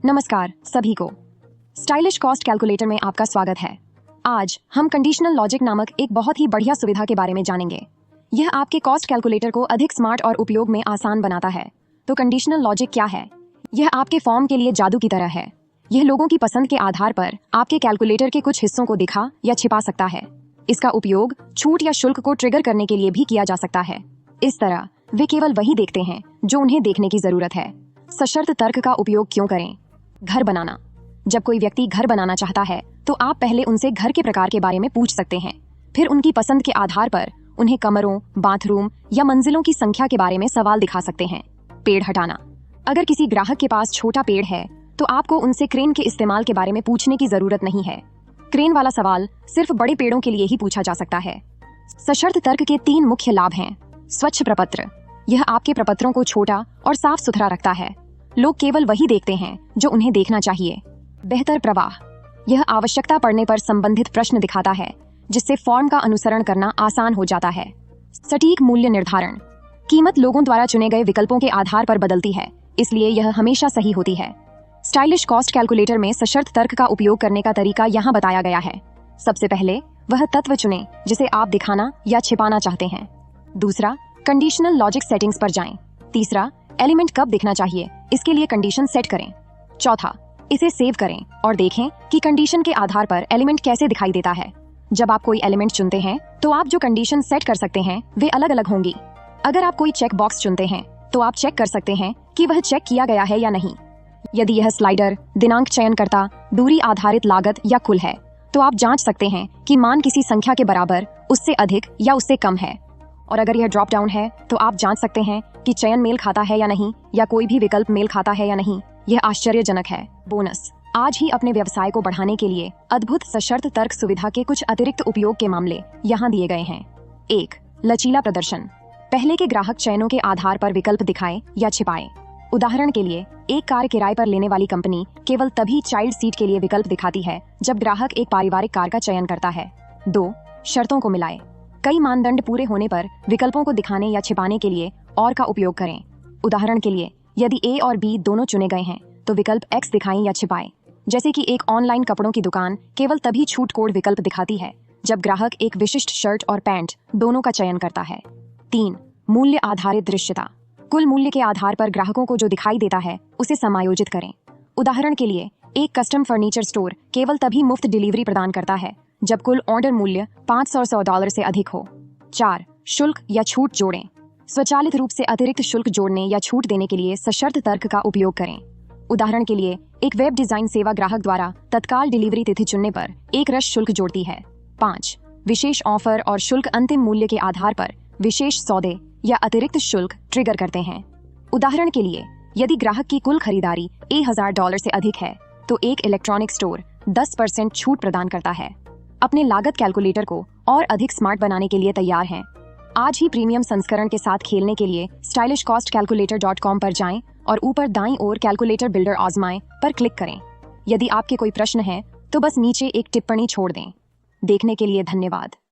नमस्कार सभी को। स्टाइलिश कॉस्ट कैलकुलेटर में आपका स्वागत है। आज हम कंडीशनल लॉजिक नामक एक बहुत ही बढ़िया सुविधा के बारे में जानेंगे। यह आपके कॉस्ट कैलकुलेटर को अधिक स्मार्ट और उपयोग में आसान बनाता है। तो कंडीशनल लॉजिक क्या है? यह आपके फॉर्म के लिए जादू की तरह है। यह लोगों की पसंद के आधार पर आपके कैलकुलेटर के कुछ हिस्सों को दिखा या छिपा सकता है। इसका उपयोग छूट या शुल्क को ट्रिगर करने के लिए भी किया जा सकता है। इस तरह वे केवल वही देखते हैं जो उन्हें देखने की जरूरत है। सशर्त तर्क का उपयोग क्यों करें? घर बनाना। जब कोई व्यक्ति घर बनाना चाहता है तो आप पहले उनसे घर के प्रकार के बारे में पूछ सकते हैं। फिर उनकी पसंद के आधार पर उन्हें कमरों, बाथरूम या मंजिलों की संख्या के बारे में सवाल दिखा सकते हैं। पेड़ हटाना। अगर किसी ग्राहक के पास छोटा पेड़ है तो आपको उनसे क्रेन के इस्तेमाल के बारे में पूछने की जरूरत नहीं है। क्रेन वाला सवाल सिर्फ बड़े पेड़ों के लिए ही पूछा जा सकता है। सशर्त तर्क के 3 मुख्य लाभ हैं। स्वच्छ प्रपत्र। यह आपके प्रपत्रों को छोटा और साफ सुथरा रखता है। लोग केवल वही देखते हैं जो उन्हें देखना चाहिए। बेहतर प्रवाह। यह आवश्यकता पड़ने पर संबंधित प्रश्न दिखाता है जिससे फॉर्म का अनुसरण करना आसान हो जाता है। सटीक मूल्य निर्धारण। कीमत लोगों द्वारा चुने गए विकल्पों के आधार पर बदलती है, इसलिए यह हमेशा सही होती है। स्टाइलिश कॉस्ट कैलकुलेटर में सशर्त तर्क का उपयोग करने का तरीका यहाँ बताया गया है। सबसे पहले वह तत्व चुनें जिसे आप दिखाना या छिपाना चाहते हैं। दूसरा, कंडीशनल लॉजिक सेटिंग्स पर जाएं। तीसरा, एलिमेंट कब दिखना चाहिए, इसके लिए कंडीशन सेट करें। चौथा, इसे सेव करें और देखें कि कंडीशन के आधार पर एलिमेंट कैसे दिखाई देता है। जब आप कोई एलिमेंट चुनते हैं तो आप जो कंडीशन सेट कर सकते हैं वे अलग अलग होंगी। अगर आप कोई चेक बॉक्स चुनते हैं तो आप चेक कर सकते हैं कि वह चेक किया गया है या नहीं। यदि यह स्लाइडर, दिनांक चयनकर्ता, दूरी आधारित लागत या कुल है तो आप जांच सकते हैं कि मान किसी संख्या के बराबर, उससे अधिक या उससे कम है। और अगर यह ड्रॉप डाउन है तो आप जांच सकते हैं कि चयन मेल खाता है या नहीं, या कोई भी विकल्प मेल खाता है या नहीं। यह आश्चर्यजनक है। बोनस। आज ही अपने व्यवसाय को बढ़ाने के लिए अद्भुत सशर्त तर्क सुविधा के कुछ अतिरिक्त उपयोग के मामले यहाँ दिए गए हैं। 1. लचीला प्रदर्शन। पहले के ग्राहक चयनों के आधार पर विकल्प दिखाएं या छिपाएं। उदाहरण के लिए, एक कार किराए पर लेने वाली कंपनी केवल तभी चाइल्ड सीट के लिए विकल्प दिखाती है जब ग्राहक एक पारिवारिक कार का चयन करता है। 2. शर्तों को मिलाएं। कई मानदंड पूरे होने पर विकल्पों को दिखाने या छिपाने के लिए और का उपयोग करें। उदाहरण के लिए, यदि ए और बी दोनों चुने गए हैं तो विकल्प एक्स दिखाएं या छिपाएं। जैसे कि एक ऑनलाइन कपड़ों की दुकान केवल तभी छूट कोड विकल्प दिखाती है जब ग्राहक एक विशिष्ट शर्ट और पैंट दोनों का चयन करता है। 3. मूल्य आधारित दृश्यता। कुल मूल्य के आधार पर ग्राहकों को जो दिखाई देता है उसे समायोजित करें। उदाहरण के लिए, एक कस्टम फर्नीचर स्टोर केवल तभी मुफ्त डिलीवरी प्रदान करता है जब कुल ऑर्डर मूल्य $500 से अधिक हो। 4. शुल्क या छूट जोड़ें। स्वचालित रूप से अतिरिक्त शुल्क जोड़ने या छूट देने के लिए सशर्त तर्क का उपयोग करें। उदाहरण के लिए, एक वेब डिजाइन सेवा ग्राहक द्वारा तत्काल डिलीवरी तिथि चुनने पर एक रश शुल्क जोड़ती है। 5. विशेष ऑफर और शुल्क अंतिम मूल्य के आधार पर विशेष सौदे या अतिरिक्त शुल्क ट्रिगर करते हैं। उदाहरण के लिए, यदि ग्राहक की कुल खरीदारी $1000 से अधिक है तो एक इलेक्ट्रॉनिक स्टोर 10% छूट प्रदान करता है। अपने लागत कैलकुलेटर को और अधिक स्मार्ट बनाने के लिए तैयार हैं? आज ही प्रीमियम संस्करण के साथ खेलने के लिए stylishcostcalculator.com पर जाएं और ऊपर दाईं ओर कैलकुलेटर बिल्डर आजमाएं पर क्लिक करें। यदि आपके कोई प्रश्न हैं तो बस नीचे एक टिप्पणी छोड़ दें। देखने के लिए धन्यवाद।